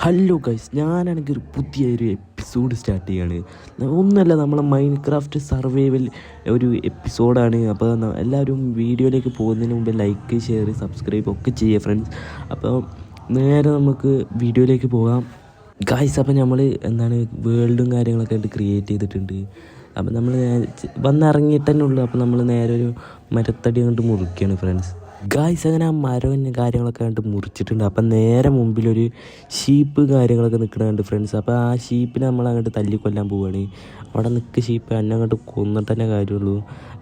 Hello guys, ഞാനാണെങ്കിൽ ഒരു പുതിയൊരു എപ്പിസോഡ് സ്റ്റാർട്ട് ചെയ്യാണ്. ഒന്നുമല്ല, നമ്മളെ മൈൻക്രാഫ്റ്റ് സർവൈവൽ ഒരു എപ്പിസോഡാണ്. അപ്പോൾ എല്ലാവരും വീഡിയോയിലേക്ക് പോകുന്നതിന് മുമ്പ് ലൈക്ക്, ഷെയർ, സബ്സ്ക്രൈബ് ഒക്കെ ചെയ്യുക ഫ്രണ്ട്സ്. അപ്പോൾ നേരെ നമുക്ക് വീഡിയോയിലേക്ക് പോകാം ഗൈസ്. അപ്പോൾ നമ്മൾ വേൾഡും കാര്യങ്ങളൊക്കെ ആയിട്ട് ക്രിയേറ്റ് ചെയ്തിട്ടുണ്ട്. അപ്പോൾ നമ്മൾ വന്നിറങ്ങിയിട്ട് തന്നെ ഉള്ളൂ. അപ്പോൾ നമ്മൾ നേരെ ഒരു മരത്തടി കൊണ്ട് മുറിക്കുകയാണ് ഫ്രണ്ട്സ്. ഗായ്സ്, അങ്ങനെ ആ മരവും കാര്യങ്ങളൊക്കെ കണ്ട് മുറിച്ചിട്ടുണ്ട്. അപ്പം നേരെ മുമ്പിലൊരു ഷീപ്പ് കാര്യങ്ങളൊക്കെ നിൽക്കുന്നുണ്ട് ഫ്രണ്ട്സ്. അപ്പോൾ ആ ഷീപ്പിനെ നമ്മൾ അങ്ങോട്ട് തല്ലിക്കൊല്ലാൻ പോവുകയാണ്. അവിടെ നിൽക്കുക ഷീപ്പ്, എന്നെ അങ്ങോട്ട് കൊന്നിട്ട് തന്നെ കാര്യമുള്ളൂ.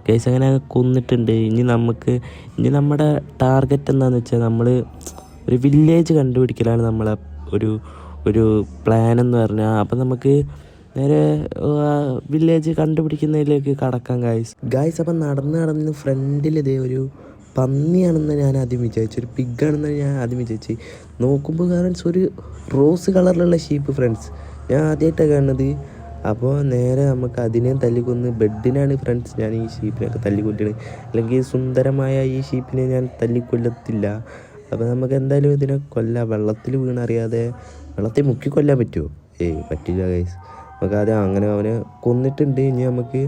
ഗൈസ്, അങ്ങനെ കൊന്നിട്ടുണ്ട്. ഇനി നമ്മുടെ ടാർഗറ്റ് എന്താണെന്ന് വെച്ചാൽ നമ്മൾ ഒരു വില്ലേജ് കണ്ടുപിടിക്കലാണ് നമ്മളെ ഒരു പ്ലാൻ എന്ന് പറഞ്ഞാൽ. അപ്പം നമുക്ക് നേരെ വില്ലേജ് കണ്ടുപിടിക്കുന്നതിലേക്ക് കടക്കാം ഗായ്സ്. അപ്പം നടന്ന് ഫ്രണ്ടിലിതേ ഒരു പന്നിയാണെന്ന് ഞാൻ ആദ്യം വിചാരിച്ചു, ഒരു പിഗാണെന്ന് ഞാൻ ആദ്യം വിചാരിച്ചു. നോക്കുമ്പോൾ ഫ്രണ്ട്സ് ഒരു റോസ് കളറിലുള്ള ഷീപ്പ് ഫ്രണ്ട്സ്, ഞാൻ ആദ്യമായിട്ടാണ് കാണുന്നത്. അപ്പോൾ നേരെ നമുക്ക് അതിനെ തല്ലിക്കൊന്ന് ബെഡിനാണ് ഫ്രണ്ട്സ് ഞാൻ ഈ ഷീപ്പിനൊക്കെ തല്ലിക്കൊല്ലുന്നത്. അല്ലെങ്കിൽ സുന്ദരമായ ഈ ഷീപ്പിനെ ഞാൻ തല്ലിക്കൊല്ലത്തില്ല. അപ്പോൾ നമുക്ക് എന്തായാലും ഇതിനെ കൊല്ലാം. വെള്ളത്തിൽ വീണറിയാതെ വെള്ളത്തിൽ മുക്കി കൊല്ലാൻ പറ്റുമോ? പറ്റില്ല ഗൈസ്. നമുക്ക് ആദ്യം അങ്ങനെ അവനെ കൊന്നിട്ടുണ്ട്. ഇനി നമുക്ക്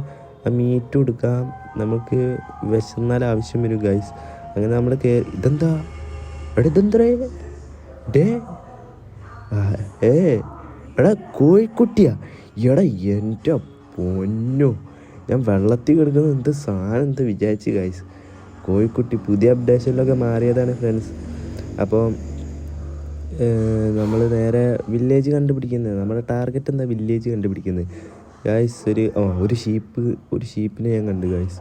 മീറ്റ് കൊടുക്കാം. നമുക്ക് വിശന്നാൽ ആവശ്യം വരും ഗൈസ്. അങ്ങനെ നമ്മൾ ഇതെന്താ ഡേ എടാ കോഴിക്കുട്ടിയാ, എടാ എൻ്റെ പൊന്നോ, ഞാൻ വെള്ളത്തിൽ കിടക്കുന്നത് എന്ത് സാധനം എന്ത് വിചാരിച്ച് ഗൈസ്. കോഴിക്കുട്ടി പുതിയ അപ്ഡേഷനിലൊക്കെ മാറിയതാണ് ഫ്രണ്ട്സ്. അപ്പോൾ നമ്മൾ നേരെ വില്ലേജ് കണ്ടുപിടിക്കുന്നത്, നമ്മുടെ ടാർഗറ്റ് എന്താ വില്ലേജ് കണ്ടുപിടിക്കുന്നത് ഗായ്സ്. ഒരു ഷീപ്പിനെ ഞാൻ കണ്ടു ഗായ്സ്.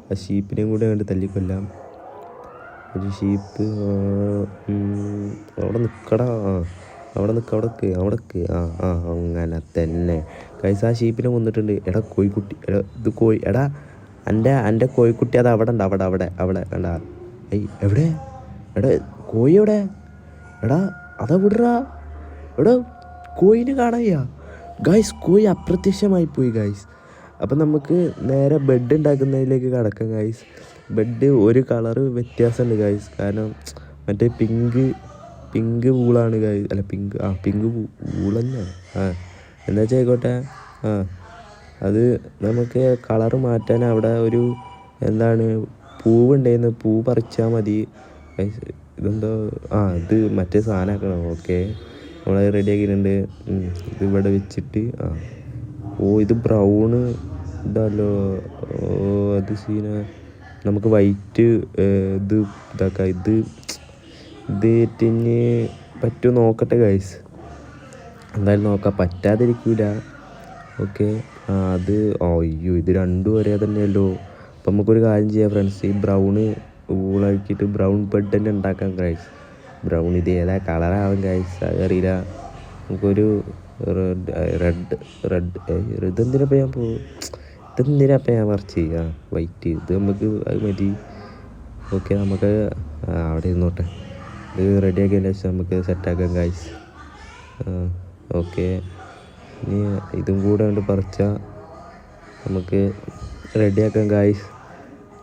ആ ഷീപ്പിനെയും കൂടെ കണ്ട് തല്ലിക്കൊല്ലാം. ഒരു ഷീപ്പ് അവിടെ നിൽക്കടാ, അവിടെ നിൽക്ക് അങ്ങനെ തന്നെ ഗായ്സ്. ആ ഷീപ്പിനെ കൊന്നിട്ടുണ്ട്. എടാ കോഴിക്കുട്ടി, എടാ എൻ്റെ കോഴിക്കുട്ടി അത് അവിടെ ഉണ്ട്, അവിടെ കണ്ടാ. എവിടെ എടാ കോഴി എവിടെ? എടാ അതാ വിടറാ. എടാ കോഴിനെ കാണായ്യ ഗായ്സ്. കോഴി അപ്രത്യക്ഷമായി പോയി ഗായ്സ്. അപ്പം നമുക്ക് നേരെ ബെഡ് ഉണ്ടാക്കുന്നതിലേക്ക് കടക്കാം ഗായ്സ്. ബെഡ് ഒരു കളറ് വ്യത്യാസമുണ്ട് ഗായ്സ്. കാരണം മറ്റേ പിങ്ക് വൂളാണ് ഗായ്സ്. അല്ല പിങ്ക് വൂളല്ലേ, എന്താ വെച്ചാൽ ആയിക്കോട്ടെ. അത് നമുക്ക് കളറ് മാറ്റാൻ അവിടെ ഒരു പൂവുണ്ടായിരുന്നു, പൂ പറിച്ചാൽ മതി ഗായ്സ്. ഇതെന്തോ ഇത് മറ്റേ സാധനമാക്കണം. ഓക്കെ, നമ്മളത് റെഡി ആക്കിയിട്ടുണ്ട്. ഇത് ഇവിടെ വെച്ചിട്ട് ഇത് ബ്രൗണ് ഇതല്ലോ. അത് സീന. നമുക്ക് വൈറ്റ് ഇതാക്കാം. ഇത് തിന് പറ്റുമോ നോക്കട്ടെ ഗൈസ്. എന്തായാലും നോക്കാം, പറ്റാതിരിക്കൂല. ഓക്കെ, അത് അയ്യോ ഇത് രണ്ടും ഒരേ തന്നെയല്ലോ. അപ്പം നമുക്കൊരു കാര്യം ചെയ്യാം ഫ്രണ്ട്സ്, ഈ ബ്രൗണ് ഊളാക്കിയിട്ട് ബ്രൗൺ ബെഡ് തന്നെ ഉണ്ടാക്കാം ഗൈസ്. ബ്രൗൺ ഇത് ഏതാ കളറാവും ഗൈസ്, അതറിയില്ല. നമുക്കൊരു റെഡ് ഇതെന്തിനപ്പം ഞാൻ പറിച്ച് വൈറ്റ് ഇത് നമുക്ക് അത് മതി. ഓക്കെ, നമുക്ക് അവിടെ ഇരുന്നോട്ടെ. ഇത് റെഡിയാക്കിയതിന് ശേഷം നമുക്ക് സെറ്റാക്കാം ഗൈസ്. ഓക്കെ, ഇനി ഇതും കൂടെ കൊണ്ട് പറിച്ചാൽ നമുക്ക് റെഡിയാക്കാം ഗൈസ്.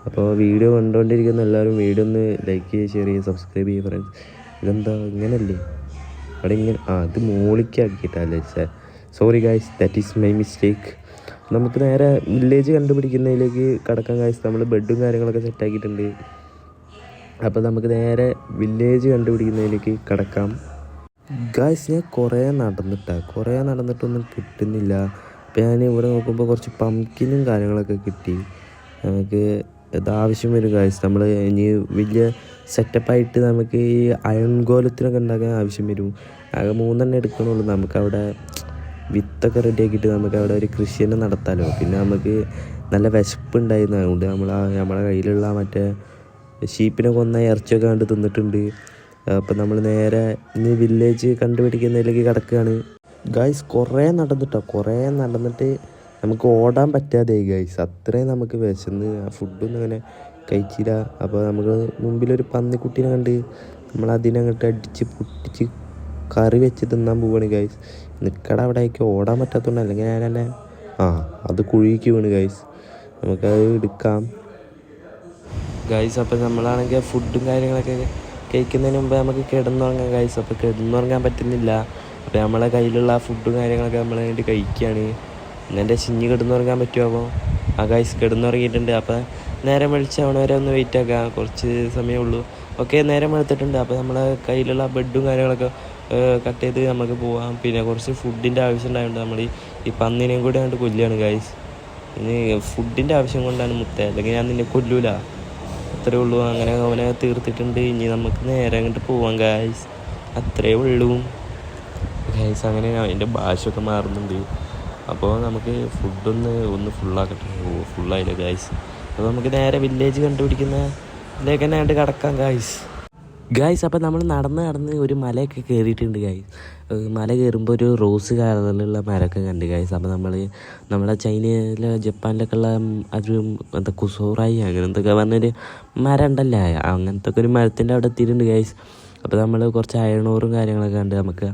അപ്പോൾ വീഡിയോ കണ്ടുകൊണ്ടിരിക്കുന്ന എല്ലാവരും വീഡിയോ ഒന്ന് ലൈക്ക് ചെയ്യുക, ഷെയർ ചെയ്യുക, സബ്സ്ക്രൈബ് ചെയ്യുക ഫ്രണ്ട്സ്. ഇതെന്താ ഇങ്ങനല്ലേ അവിടെ ഇങ്ങനെ? ഇത് മോളിക്കാക്കിയിട്ടല്ലേ. Sorry guys, that is my mistake. നമുക്ക് നേരെ വില്ലേജ് കണ്ടുപിടിക്കുന്നതിലേക്ക് കടക്കാൻ ഗൈസ്. നമ്മൾ ബെഡും കാര്യങ്ങളൊക്കെ സെറ്റാക്കിയിട്ടുണ്ട്. അപ്പോൾ നമുക്ക് നേരെ വില്ലേജ് കണ്ടുപിടിക്കുന്നതിലേക്ക് കടക്കാം ഗൈസ്. ഞാൻ കുറേ നടന്നിട്ടൊന്നും കിട്ടുന്നില്ല. അപ്പോൾ ഞാൻ ഇവിടെ നോക്കുമ്പോൾ കുറച്ച് പംകിനും കാര്യങ്ങളൊക്കെ കിട്ടി. നമുക്ക് ഇതാവശ്യം വരും ഗൈസ്. നമ്മൾ ഇനി വലിയ സെറ്റപ്പായിട്ട് നമുക്ക് ഈ അയൺ ഗോലത്തിനൊക്കെ ഉണ്ടാക്കാൻ ആവശ്യം വരും. ആകെ 3 എടുക്കണുള്ളൂ. നമുക്കവിടെ വിത്തൊക്കെ റെഡിയാക്കിയിട്ട് നമുക്കവിടെ ഒരു കൃഷി തന്നെ നടത്താമല്ലോ. പിന്നെ നമുക്ക് നല്ല വിശപ്പുണ്ടായിരുന്നു. അതുകൊണ്ട് നമ്മളെ കയ്യിലുള്ള മറ്റേ ഷീപ്പിനെ കൊന്ന ഇറച്ചിയൊക്കെ കണ്ട് തിന്നിട്ടുണ്ട്. അപ്പം നമ്മൾ നേരെ ഇനി വില്ലേജ് കണ്ടുപിടിക്കുന്നതിലേക്ക് കിടക്കുകയാണ് ഗൈസ്. കുറേ നടന്നിട്ട് നമുക്ക് ഓടാൻ പറ്റാതെയായി ഗൈസ്. അത്രയും നമുക്ക് വിശന്ന് ഫുഡൊന്നും അങ്ങനെ കഴിച്ചില്ല. അപ്പോൾ നമുക്ക് മുമ്പിലൊരു പന്നിക്കുട്ടീനെ കണ്ട് നമ്മളതിനങ്ങോട്ട് അടിച്ച് പൊട്ടിച്ച് കറി വെച്ച് തിന്നാൻ പോവുകയാണ് ഗൈസ്. നിൽക്കട അവിടെ ആയിരിക്കും, ഓടാൻ പറ്റാത്തതുകൊണ്ട്. അല്ലെങ്കിൽ ഞാൻ തന്നെ അത് കുഴിക്ക് വീണ് ഗൈസ്. നമുക്കത് എടുക്കാം ഗൈസ്. അപ്പോൾ നമ്മളാണെങ്കിൽ ഫുഡും കാര്യങ്ങളൊക്കെ കഴിക്കുന്നതിന് മുമ്പ് നമുക്ക് കിടന്നുറങ്ങാം ഗൈസ്. അപ്പോൾ കിടന്നുറങ്ങാൻ പറ്റുന്നില്ല. അപ്പോൾ നമ്മളെ കയ്യിലുള്ള ആ ഫുഡും കാര്യങ്ങളൊക്കെ നമ്മൾ വേണ്ടി കഴിക്കുകയാണ്. ഇന്നെൻ്റെ ചിഞ്ഞ് കിടന്നുറങ്ങാൻ പറ്റുമോ? അപ്പോൾ ആ ഗൈസ് കിടന്നുറങ്ങിയിട്ടുണ്ട്. അപ്പോൾ നേരം വെളിച്ചാവണ വരെ ഒന്ന് വെയിറ്റ് ആക്കാം, കുറച്ച് സമയമേ ഉള്ളൂ. ഓക്കെ, നേരം വെളുത്തിട്ടുണ്ട്. അപ്പോൾ നമ്മളെ കയ്യിലുള്ള ബെഡും കാര്യങ്ങളൊക്കെ കട്ട് ചെയ്ത് നമുക്ക് പോവാം. പിന്നെ കുറച്ച് ഫുഡിൻ്റെ ആവശ്യം ഉണ്ടായതുകൊണ്ട് നമ്മൾ ഈ പന്നിനെയും കൂടി കണ്ട് കൊല്ലുകയാണ് ഗൈസ്. ഇനി ഫുഡിൻ്റെ ആവശ്യം കൊണ്ടാണ് മുത്ത, അല്ലെങ്കിൽ ഞാൻ നിന്നെ കൊല്ലൂല, അത്രേ ഉള്ളൂ. അങ്ങനെ അവനെ തീർത്തിട്ടുണ്ട്. ഇനി നമുക്ക് നേരെ അങ്ങോട്ട് പോവാം ഗൈസ്, അത്രേ ഉള്ളൂ ഗൈസ്. അങ്ങനെ അതിൻ്റെ ഭാഷയൊക്കെ മാറുന്നുണ്ട്. അപ്പോൾ നമുക്ക് ഫുഡൊന്ന് ഫുള്ളാക്കട്ടെ. ഫുള്ളായില്ല ഗൈസ്. അപ്പോൾ നമുക്ക് നേരെ വില്ലേജ് കണ്ടുപിടിക്കുന്ന ഇതിലേക്ക് തന്നെ കണ്ട് കിടക്കാം ഗൈസ്. അപ്പോൾ നമ്മൾ നടന്ന് ഒരു മലയൊക്കെ കയറിയിട്ടുണ്ട് ഗൈസ്. മല കയറുമ്പോൾ ഒരു റോസ് കളറിലുള്ള മരമൊക്കെ കണ്ട് ഗൈസ്. അപ്പോൾ നമ്മളെ ചൈനയിലെ ജപ്പാനിലൊക്കെ ഉള്ള ഒരു എന്താ കുസോറായി അങ്ങനെ എന്തൊക്കെ പറഞ്ഞൊരു മരം ഉണ്ടല്ലേ, അങ്ങനത്തെ ഒക്കെ ഒരു മരത്തിൻ്റെ അവിടെ എത്തിയിട്ടുണ്ട് ഗൈസ്. അപ്പോൾ നമ്മൾ കുറച്ച് അയണോറും കാര്യങ്ങളൊക്കെ ഉണ്ട്. നമുക്ക്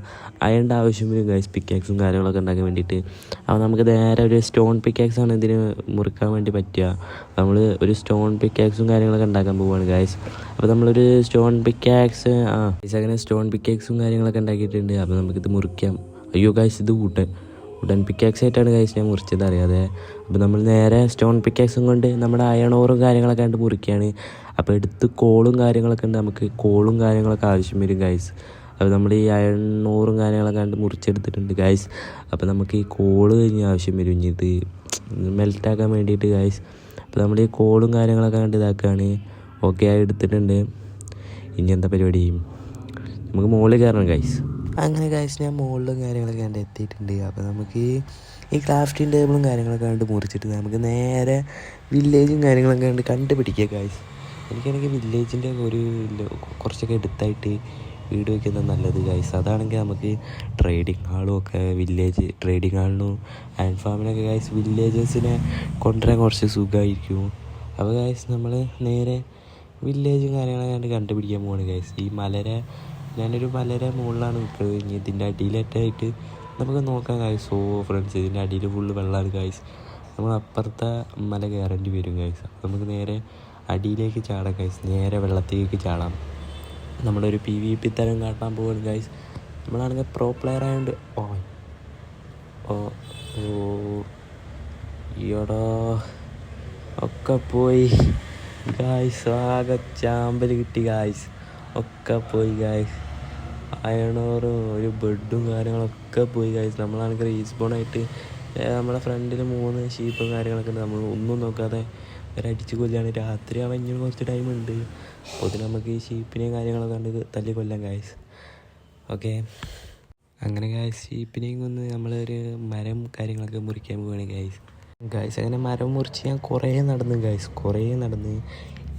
അയണിൻ്റെ ആവശ്യം വരും ഗൈസ്, പിക്കാക്സും കാര്യങ്ങളൊക്കെ ഉണ്ടാക്കാൻ വേണ്ടിയിട്ട്. അപ്പോൾ നമുക്ക് നേരെ ഒരു സ്റ്റോൺ പിക്കാക്സാണ് ഇതിന് മുറിക്കാൻ വേണ്ടി പറ്റുക. നമ്മൾ ഒരു സ്റ്റോൺ പിക്കാക്സും കാര്യങ്ങളൊക്കെ ഉണ്ടാക്കാൻ പോവുകയാണ് ഗൈസ്. അപ്പോൾ നമ്മളൊരു സ്റ്റോൺ പിക്കാക്സ് അങ്ങനെ സ്റ്റോൺ പിക്കാക്സും കാര്യങ്ങളൊക്കെ ഉണ്ടാക്കിയിട്ടുണ്ട്. അപ്പോൾ നമുക്കിത് മുറിക്കാം. അയ്യോ ഗൈസ്, ഇത് വുഡൻ പിക്കാക്സ് ആയിട്ടാണ് ഗൈസ് ഞാൻ മുറിച്ചത് അറിയാതെ. അപ്പോൾ നമ്മൾ നേരെ സ്റ്റോൺ പിക്കാക്സും കൊണ്ട് നമ്മുടെ അയണോറും കാര്യങ്ങളൊക്കെ കണ്ട് മുറിക്കുകയാണ്. അപ്പോൾ എടുത്ത് കോളും കാര്യങ്ങളൊക്കെ ഉണ്ട്, നമുക്ക് കോളും കാര്യങ്ങളൊക്കെ ആവശ്യം വരും ഗൈസ്. അപ്പോൾ നമ്മൾ ഈ അയണോറും കാര്യങ്ങളൊക്കെ കണ്ട് മുറിച്ചെടുത്തിട്ടുണ്ട് ഗൈസ്. അപ്പോൾ നമുക്ക് ഈ കോള് കഴിഞ്ഞ് ആവശ്യം വരും ഇനി ഇത് മെൽറ്റാക്കാൻ വേണ്ടിയിട്ട് ഗൈസ്. അപ്പോൾ നമ്മൾ ഈ കോളും കാര്യങ്ങളൊക്കെ കണ്ട് ഇതാക്കുകയാണ്. ഓക്കെ ആയി എടുത്തിട്ടുണ്ട്. ഇനി എന്താ പരിപാടി, നമുക്ക് മുകളിൽ കയറണം ഗൈസ്. അങ്ങനെ ഗൈസ് ഞാൻ മുകളിലും കാര്യങ്ങളൊക്കെ കണ്ട് എത്തിയിട്ടുണ്ട്. അപ്പോൾ നമുക്ക് ഈ ക്രാഫ്റ്റിംഗ് ടേബിളും കാര്യങ്ങളൊക്കെ കണ്ട് മുറിച്ചിട്ട് നമുക്ക് നേരെ വില്ലേജും കാര്യങ്ങളൊക്കെ കണ്ട് കണ്ടുപിടിക്കുക ഗൈസ്. എനിക്കാണെങ്കിൽ വില്ലേജിൻ്റെ കുറച്ചൊക്കെ എടുത്തായിട്ട് വീട് വയ്ക്കുന്നത് നല്ലത് ഗൈസ്. അതാണെങ്കിൽ നമുക്ക് ട്രേഡിങ് ഹാളും ഒക്കെ വില്ലേജ് ട്രേഡിങ് ഹാളിനും ആൻഡ് ഫാമിനൊക്കെ ഗൈസ് വില്ലേജേഴ്സിനെ കൊണ്ടുവരാൻ കുറച്ച് സുഖമായിരിക്കും. അപ്പോൾ ഗൈസ് നമ്മൾ നേരെ വില്ലേജും കാര്യങ്ങളൊക്കെ കണ്ടുപിടിക്കാൻ പോവാണ് ഗൈസ്. ഈ ഞാനൊരു മലയുടെ മുകളിലാണ് നിൽക്കുന്നത്. ഇനി ഇതിൻ്റെ അടിയിലേറ്റായിട്ട് നമുക്ക് നോക്കാം ഗൈസ്. ഫ്രണ്ട്സ്, ഇതിൻ്റെ അടിയിൽ ഫുള്ള് വെള്ളമാണ് ഗൈസ്. നമ്മൾ അപ്പുറത്തെ മല കയറേണ്ടി വരും ഗൈസ്. നമുക്ക് നേരെ അടിയിലേക്ക് ചാടാം ഗൈസ്, നേരെ വെള്ളത്തിലേക്ക് ചാടാം. നമ്മളൊരു PvP തരം കാട്ടാൻ പോവാണ് ഗൈസ്. നമ്മളാണെങ്കിൽ പ്രോ പ്ലെയർ ആയതുകൊണ്ട് ഈയോടോ ഒക്കെ പോയി ഗൈസ്. ആകെ ചാമ്പൽ കിട്ടി ഗൈസ്, ഒക്കെ പോയി ഗൈസ്. അയണോറും ഒരു ബെഡും കാര്യങ്ങളൊക്കെ പോയി ഗൈസ്. നമ്മളാണെങ്കിൽ റീസ്പോണായിട്ട് നമ്മുടെ ഫ്രണ്ടിൽ 3 ഷീപ്പും കാര്യങ്ങളൊക്കെ ഉണ്ട്. നമ്മൾ ഒന്നും നോക്കാതെ ഒരടിച്ച് കൊല്ലാണ്. രാത്രി അവഞ്ഞ് കുറച്ച് ടൈമുണ്ട്. അപ്പോൾ അതിന് നമുക്ക് ഈ ഷീപ്പിനെയും കാര്യങ്ങളൊക്കെ കണ്ട് തല്ലി കൊല്ലാം ഗൈസ്. ഓക്കെ, അങ്ങനെ ഗൈസ് ഷീപ്പിനെയും കൊന്ന് നമ്മളൊരു മരം കാര്യങ്ങളൊക്കെ മുറിക്കാൻ പോവുകയാണ് ഗൈസ്. അങ്ങനെ മരം മുറിച്ച് ഞാൻ കുറേ നടന്ന്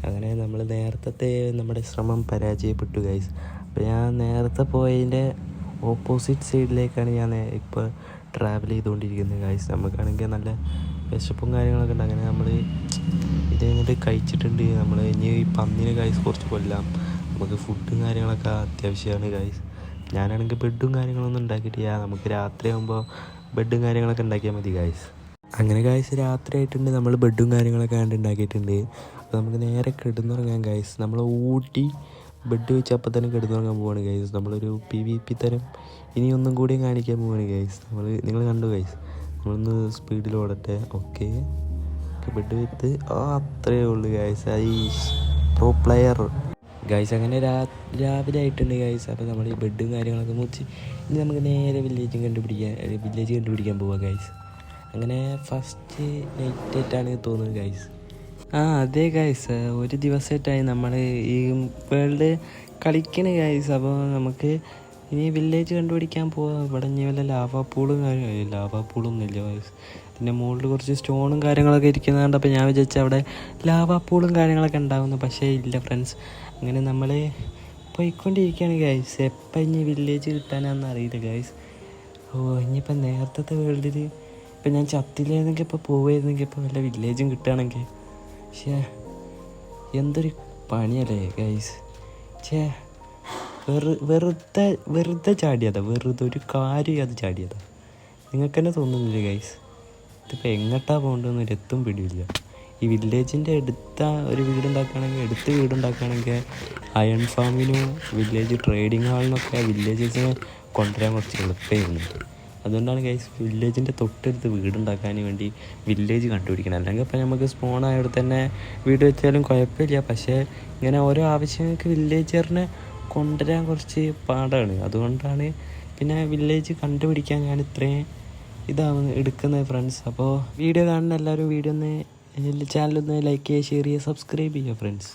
അങ്ങനെ നമ്മൾ നേരത്തെ നമ്മുടെ ശ്രമം പരാജയപ്പെട്ടു ഗൈസ്. അപ്പോൾ ഞാൻ നേരത്തെ പോയതിൻ്റെ ഓപ്പോസിറ്റ് സൈഡിലേക്കാണ് ഞാൻ ഇപ്പോൾ ട്രാവൽ ചെയ്തുകൊണ്ടിരിക്കുന്നത് ഗൈസ്. നമുക്കാണെങ്കിൽ നല്ല വിശപ്പും കാര്യങ്ങളൊക്കെ ഉണ്ട്. അങ്ങനെ നമ്മൾ ഇത് കഴിഞ്ഞിട്ട് കഴിച്ചിട്ടുണ്ട്. നമ്മൾ ഇനി ഈ പന്നിനെ ഗൈസ് കുറച്ച് കൊല്ലാം. നമുക്ക് ഫുഡും കാര്യങ്ങളൊക്കെ അത്യാവശ്യമാണ് ഗൈസ്. ഞാനാണെങ്കിൽ ബെഡും കാര്യങ്ങളൊന്നും ഉണ്ടാക്കിയിട്ടില്ല. നമുക്ക് രാത്രിയാകുമ്പോൾ ബെഡും കാര്യങ്ങളൊക്കെ ഉണ്ടാക്കിയാൽ മതി ഗൈസ്. അങ്ങനെ ഗൈസ് രാത്രി ആയിട്ടുണ്ട്. നമ്മൾ ബെഡും കാര്യങ്ങളൊക്കെ ഉണ്ടാക്കിയിട്ടുണ്ട്. അപ്പോൾ നമുക്ക് നേരെ കിടന്നുറങ്ങാം ഗൈസ്. നമ്മൾ ഊട്ടി ബെഡ് വെച്ച് അപ്പം തന്നെ കിടന്നുറങ്ങാൻ പോവാണ് ഗൈസ്. നമ്മളൊരു PvP തരം ഇനി ഒന്നും കൂടിയും കാണിക്കാൻ പോവാണ് ഗൈസ്. നിങ്ങൾ കണ്ടു ഗൈസ്. നമ്മളൊന്ന് സ്പീഡിൽ ഓടട്ടെ. ഓക്കെ, ബെഡ് വെച്ച് അത്രയേ ഉള്ളൂ ഗൈസ്. Pro player guys. അങ്ങനെ രാവിലെ ആയിട്ടുണ്ട് ഗൈസ്. അപ്പോൾ നമ്മൾ ഈ ബെഡും കാര്യങ്ങളൊക്കെ മുറിച്ച് ഇനി നമുക്ക് നേരെ വില്ലേജ് കണ്ടുപിടിക്കാൻ പോവാം ഗൈസ്. അങ്ങനെ ഫസ്റ്റ് നൈറ്റ് ആയിട്ടാണ് തോന്നുന്നത് ഗൈസ്. അതെ ഗൈസ്, ഒരു ദിവസമായിട്ടായി നമ്മൾ ഈ വേൾഡ് കളിക്കണ ഗൈസ്. അപ്പോൾ നമുക്ക് ഇനി വില്ലേജ് കണ്ടുപിടിക്കാൻ പോവാം. ഇവിടെ ഇനി വല്ല ലാവാ പൂളൊന്നും ഇല്ല ഗൈസ്. പിന്നെ മുകളിൽ കുറച്ച് സ്റ്റോണും കാര്യങ്ങളൊക്കെ ഇരിക്കുന്നതുകൊണ്ട് അപ്പോൾ ഞാൻ വിചാരിച്ചു അവിടെ ലാവാ പൂളും കാര്യങ്ങളൊക്കെ ഉണ്ടാകുന്നു. പക്ഷേ ഇല്ല ഫ്രണ്ട്സ്. അങ്ങനെ നമ്മൾ പോയിക്കൊണ്ടിരിക്കുകയാണ് ഗൈസ്. എപ്പം ഇനി വില്ലേജ് കിട്ടാനാണെന്ന് അറിയില്ല ഗൈസ്. ഇനിയിപ്പോൾ നേരത്തെ വേൾഡിൽ ഇപ്പം ഞാൻ ചത്തില്ലായിരുന്നെങ്കിൽ ഇപ്പോൾ പോവുമായിരുന്നെങ്കിൽ ഇപ്പോൾ വല്ല വില്ലേജും കിട്ടുകയാണെങ്കിൽ. പക്ഷേ എന്തൊരു പണിയല്ലേ ഗൈസ്. വെറുതെ ചാടിയതാ, വെറുതെ ഒരു കാര്യം അത് ചാടിയതാ. നിങ്ങൾക്ക് തന്നെ തോന്നുന്നില്ല ഗൈസ്. ഇതിപ്പോൾ എങ്ങോട്ടാണ് പോകേണ്ടതെന്ന് എത്തും പിടിയില്ല. ഈ വില്ലേജിൻ്റെ അടുത്ത ഒരു വീടുണ്ടാക്കുകയാണെങ്കിൽ അയൺ ഫാമിനും വില്ലേജ് ട്രേഡിങ് ഹാളിനൊക്കെ വില്ലേജസിനെ കൊണ്ടുവരാൻ കുറച്ച് എളുപ്പമായിരുന്നുണ്ട്. അതുകൊണ്ടാണ് ഗൈസ് വില്ലേജിൻ്റെ തൊട്ടടുത്ത് വീടുണ്ടാക്കാൻ വേണ്ടി വില്ലേജ് കണ്ടുപിടിക്കണം. അല്ലെങ്കിൽ ഇപ്പോൾ നമുക്ക് സ്പോണായവിടെ തന്നെ വീട് വെച്ചാലും കുഴപ്പമില്ല. പക്ഷേ ഇങ്ങനെ ഓരോ ആവശ്യങ്ങൾക്ക് വില്ലേജറിനെ കൊണ്ടുവരാൻ കുറച്ച് പാടാണ്. അതുകൊണ്ടാണ് പിന്നെ വില്ലേജ് കണ്ടുപിടിക്കാൻ ഞാൻ ഇത്രയും എടുക്കുന്നത് ഫ്രണ്ട്സ്. അപ്പോൾ വീഡിയോ കാണുന്ന എല്ലാവരും വീഡിയോ ഒന്ന് ചാനലൊന്ന് ലൈക്ക് ചെയ്യുക, ഷെയർ ചെയ്യുക, സബ്സ്ക്രൈബ് ചെയ്യുക ഫ്രണ്ട്സ്.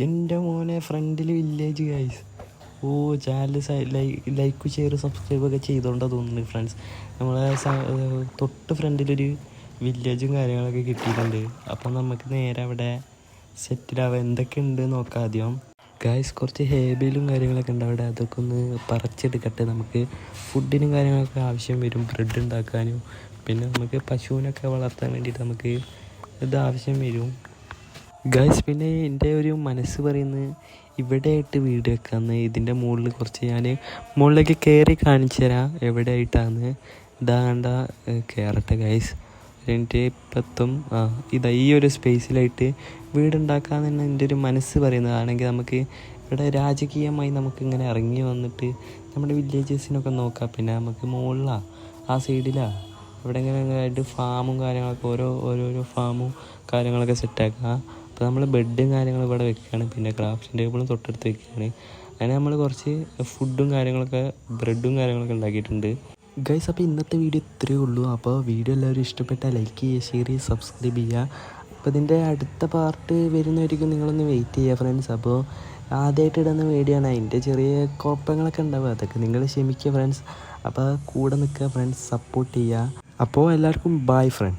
എൻ്റെ മോനെ ഫ്രണ്ടിൽ വില്ലേജ് ഗൈസ്. ഓ ചാനൽ ലൈക്ക് ഷെയർ സബ്സ്ക്രൈബ് ഒക്കെ ചെയ്തുകൊണ്ടാണ് തോന്നുന്നത് ഫ്രണ്ട്സ്. നമ്മളെ തൊട്ട് ഫ്രണ്ടിലൊരു വില്ലേജും കാര്യങ്ങളൊക്കെ കിട്ടിയിട്ടുണ്ട്. അപ്പം നമുക്ക് നേരെ അവിടെ സെറ്റിലാവാം. എന്തൊക്കെ ഉണ്ട് നോക്കാം ആദ്യം ഗൈസ്. കുറച്ച് ഹേബിലും കാര്യങ്ങളൊക്കെ ഉണ്ട് അവിടെ. അതൊക്കെ ഒന്ന് പറിച്ചെടുക്കട്ടെ. നമുക്ക് ഫുഡിനും കാര്യങ്ങളൊക്കെ ആവശ്യം വരും, ബ്രെഡ് ഉണ്ടാക്കാനും. പിന്നെ നമുക്ക് പശുവിനൊക്കെ വളർത്താൻ വേണ്ടിയിട്ട് നമുക്ക് ഇത് ആവശ്യം വരും ഗൈസ്. പിന്നെ എൻ്റെ ഒരു മനസ്സ് പറയുന്നത് ഇവിടെ ആയിട്ട് വീട് വെക്കാമെന്ന്. ഇതിൻ്റെ മുകളിൽ കുറച്ച് ഞാൻ മുകളിലേക്ക് കയറി കാണിച്ചു തരാം എവിടെ ആയിട്ടാണ്. ഇതാണ്ട കയറട്ടെ ഗൈസ്. എൻ്റെ ഇപ്പത്തും ഇതാ ഈ ഒരു സ്പേസിലായിട്ട് വീടുണ്ടാക്കാമെന്ന് തന്നെ എൻ്റെ ഒരു മനസ്സ് പറയുന്നതാണെങ്കിൽ നമുക്ക് ഇവിടെ രാജകീയമായി നമുക്കിങ്ങനെ ഇറങ്ങി വന്നിട്ട് നമ്മുടെ വില്ലേജസിനൊക്കെ നോക്കാം. പിന്നെ നമുക്ക് മുകളിലാണ് ആ സൈഡിലാണ് ഇവിടെ ഇങ്ങനെ ആയിട്ട് ഫാമും കാര്യങ്ങളൊക്കെ ഓരോരോ ഫാമും കാര്യങ്ങളൊക്കെ സെറ്റാക്കുക. അപ്പോൾ നമ്മൾ ബെഡും കാര്യങ്ങളും ഇവിടെ വെക്കുകയാണ്. പിന്നെ ക്രാഫ്റ്റിംഗ് ടേബിളും തൊട്ടടുത്ത് വെക്കുകയാണ്. അങ്ങനെ നമ്മൾ കുറച്ച് ഫുഡും കാര്യങ്ങളൊക്കെ ബ്രെഡും കാര്യങ്ങളൊക്കെ ഉണ്ടാക്കിയിട്ടുണ്ട് ഗൈസ്. അപ്പോൾ ഇന്നത്തെ വീഡിയോ ഇത്രയേ ഉള്ളൂ. അപ്പോൾ വീഡിയോ എല്ലാവരും ഇഷ്ടപ്പെട്ടാൽ ലൈക്ക് ചെയ്യുക, ഷെയർ ചെയ്യുക, സബ്സ്ക്രൈബ് ചെയ്യുക. അപ്പോൾ ഇതിൻ്റെ അടുത്ത പാർട്ട് വരുന്നവരിക്കും നിങ്ങളൊന്ന് വെയിറ്റ് ചെയ്യുക ഫ്രണ്ട്സ്. അപ്പോൾ ആദ്യമായിട്ട് ഇടുന്ന വീഡിയോ ആണ്, അതിൻ്റെ ചെറിയ കുഴപ്പങ്ങളൊക്കെ ഉണ്ടാവുക, അതൊക്കെ നിങ്ങൾ ക്ഷമിക്കുക ഫ്രണ്ട്സ്. അപ്പോൾ കൂടെ നിൽക്കുക ഫ്രണ്ട്സ്, സപ്പോർട്ട് ചെയ്യുക. അപ്പോൾ എല്ലാവർക്കും ബൈ ഫ്രണ്ട്സ്.